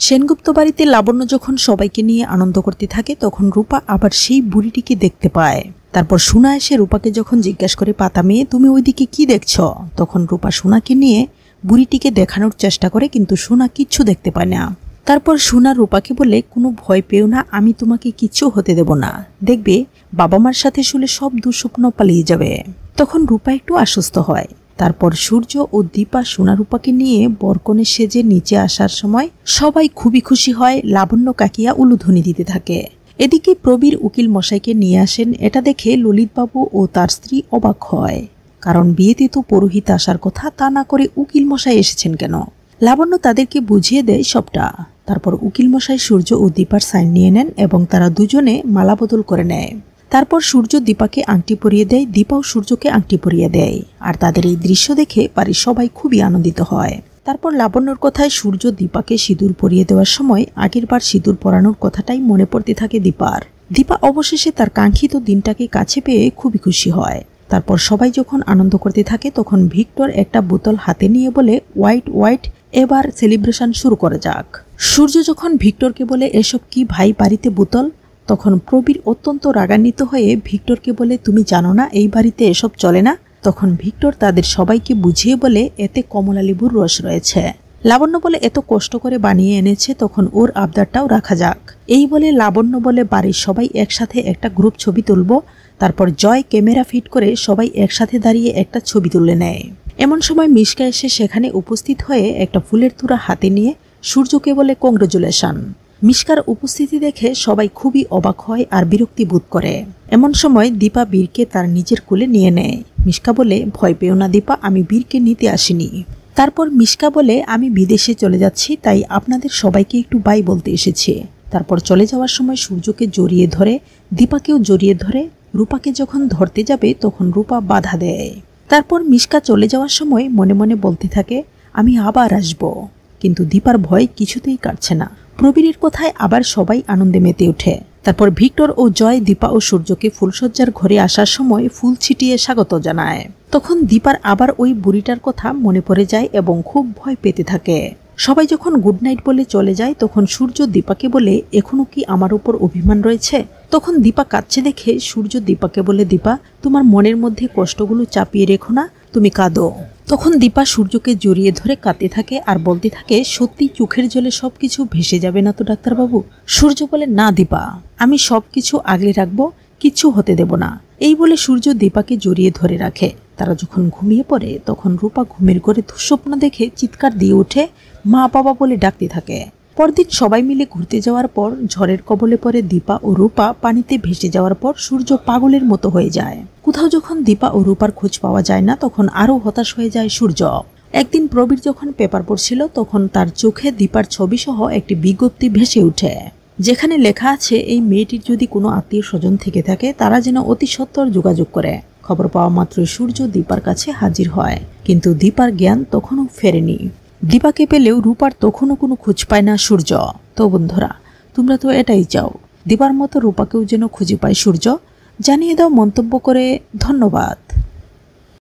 সেনগুপ্ত বাড়িতে লাবণ্য যখন সবাইকে নিয়ে আনন্দ করতে থাকে তখন রূপা আবার সেই বুড়িটিকে দেখতে পায়। তারপর সোনা এসে রূপাকে যখন জিজ্ঞাসা করে, পাতা মেয়ে তুমি ওইদিকে কি দেখছ, তখন রূপা সোনাকে নিয়ে বুড়িটিকে দেখানোর চেষ্টা করে, কিন্তু সোনা কিচ্ছু দেখতে পায় না। তারপর সোনা রূপাকে বলে, কোনো ভয় পেও না, আমি তোমাকে কিচ্ছু হতে দেব না, দেখবে বাবা মার সাথে শুলে সব দুঃস্বপ্ন পালিয়ে যাবে। তখন রূপা একটু আশ্বস্ত হয়। তারপর সূর্য ও দীপা সোনা রূপাকে নিয়ে বরকনে সেজে নিচে আসার সময় সবাই খুবই খুশি হয়। লাবণ্য কাকিয়া উলুধ্বনি দিতে থাকে। এদিকে প্রবীর উকিল মশাইকে নিয়ে আসেন। এটা দেখে ললিতবাবু ও তার স্ত্রী অবাক হয়, কারণ বিয়েতে তো পুরোহিত আসার কথা, তা না করে উকিল মশাই এসেছেন কেন। লাবণ্য তাদেরকে বুঝিয়ে দেয় সবটা। তারপর উকিল মশাই সূর্য ও দীপার সাইন নিয়ে নেন এবং তারা দুজনে মালা বদল করে নেয়। তারপর সূর্য দীপাকে আংটি পরিয়ে দেয়, দীপাও সূর্যকে আংটি পরিয়ে দেয়। আর তাদের এই দৃশ্য দেখে বাড়ির সবাই খুবই আনন্দিত হয়। তারপর লাবণ্যর কথায় সূর্য দীপাকে সিঁদুর পরিয়ে দেওয়ার সময় আগের বার সিঁদুর পরানোর কথাটাই মনে পড়তে থাকে দীপার। দীপা অবশেষে তার কাঙ্ক্ষিত দিনটাকে কাছে পেয়ে খুবই খুশি হয়। তারপর সবাই যখন আনন্দ করতে থাকে তখন ভিক্টর একটা বোতল হাতে নিয়ে বলে, হোয়াইট হোয়াইট, এবার সেলিব্রেশন শুরু করা যাক। সূর্য যখন ভিক্টরকে বলে, এসব কি ভাই বাড়িতে বোতল, তখন প্রবীর অত্যন্ত রাগান্বিত হয়ে ভিক্টরকে বলে, তুমি জানো না এই বাড়িতে এসব চলে না। তখন ভিক্টর তাদের সবাইকে বুঝিয়ে বলে, এতে কমলা লেবুর রস রয়েছে। লাবণ্য বলে, এত কষ্ট করে বানিয়ে এনেছে, তখন ওর আবদারটাও রাখা যাক। এই বলে লাবণ্য বলে, বাড়ির সবাই একসাথে একটা গ্রুপ ছবি তুলব। তারপর জয় ক্যামেরা ফিট করে সবাই একসাথে দাঁড়িয়ে একটা ছবি তুলে নেয়। এমন সময় মিশকা এসে সেখানে উপস্থিত হয়ে একটা ফুলের তুরা হাতে নিয়ে সূর্যকে বলে, কংগ্রেচুলেশন। মিশকার উপস্থিতি দেখে সবাই খুবই অবাক হয় আর বিরক্তি বোধ করে। এমন সময় দীপা বীরকে তার নিজের কোলে নিয়ে নেয়। মিশকা বলে, ভয় পেও না দীপা, আমি বীরকে নিতে আসিনি। তারপর মিশকা বলে, আমি বিদেশে চলে যাচ্ছি, তাই আপনাদের সবাইকে একটু বাই বলতে এসেছি। তারপর চলে যাওয়ার সময় সূর্যকে জড়িয়ে ধরে, দীপাকেও জড়িয়ে ধরে রূপাকে যখন ধরতে যাবে তখন রূপা বাধা দেয়। তারপর মিশকা চলে যাওয়ার সময় মনে মনে বলতে থাকে, আমি আবার আসব। কিন্তু দীপার ভয় কিছুতেই কাটছে না। প্রবীরের কথায় আবার সবাই আনন্দে মেতে ওঠে। তারপর ভিক্টর ও জয় দীপা ও সূর্যকে ফুলসজ্জার ঘরে আসার সময় ফুল ছিটিয়ে স্বাগত জানায়। তখন দীপার আবার ওই বুড়িটার কথা মনে পড়ে যায় এবং খুব ভয় পেতে থাকে। সবাই যখন গুড নাইট বলে চলে যায় তখন সূর্য দীপাকে বলে, এখনো কি আমার উপর অভিমান রয়েছে। তখন দীপা কাঁদছে দেখে সূর্য দীপাকে বলে, দীপা তোমার মনের মধ্যে কষ্টগুলো চাপিয়ে রেখো না, তুমি কাঁদো। তখন দীপা সূর্যকে জড়িয়ে ধরে কাঁদতে থাকে আর বলতে থাকে, সত্যি চোখের জলে সবকিছু ভেসে যাবে না তো ডাক্তারবাবু। সূর্য বলে, না দীপা, আমি সবকিছু আগলে রাখবো, কিচ্ছু হতে দেব না। এই বলে সূর্য দীপাকে জড়িয়ে ধরে রাখে। তারা যখন ঘুমিয়ে পড়ে তখন রূপা ঘুমের ঘরে দুঃস্বপ্ন দেখে চিৎকার দিয়ে উঠে মা বাবা বলে ডাকতে থাকে। পরদিন সবাই মিলে ঘুরতে যাওয়ার পর ঝড়ের কবলে পড়ে দীপা ও রূপা পানিতে ভেসে যাওয়ার পর সূর্য পাগলের মতো হয়ে যায়। কোথাও যখন দীপা ও রূপার খোঁজ পাওয়া যায় না তখন আরো হতাশ হয়ে যায় সূর্য। একদিন প্রবীর যখন পেপার পড়ছিল তখন তার চোখে দীপার ছবি সহ একটি বিজ্ঞপ্তি ভেসে ওঠে, যেখানে লেখা আছে, এই মেয়েটির যদি কোনো আত্মীয় স্বজন থেকে থাকে তারা যেন অতি সত্বর যোগাযোগ করে। খবর পাওয়া মাত্রই সূর্য দীপার কাছে হাজির হয়, কিন্তু দীপার জ্ঞান তখনও ফেরেনি। দীপাকে পেলেও রূপার তখনও কোনো খোঁজ পায় না সূর্য। তো বন্ধুরা, তোমরা তো এটাই চাও, দীপার মতো রূপাকেও যেন খুঁজে পায় সূর্য। জানিয়ে দাও মন্তব্য করে। ধন্যবাদ।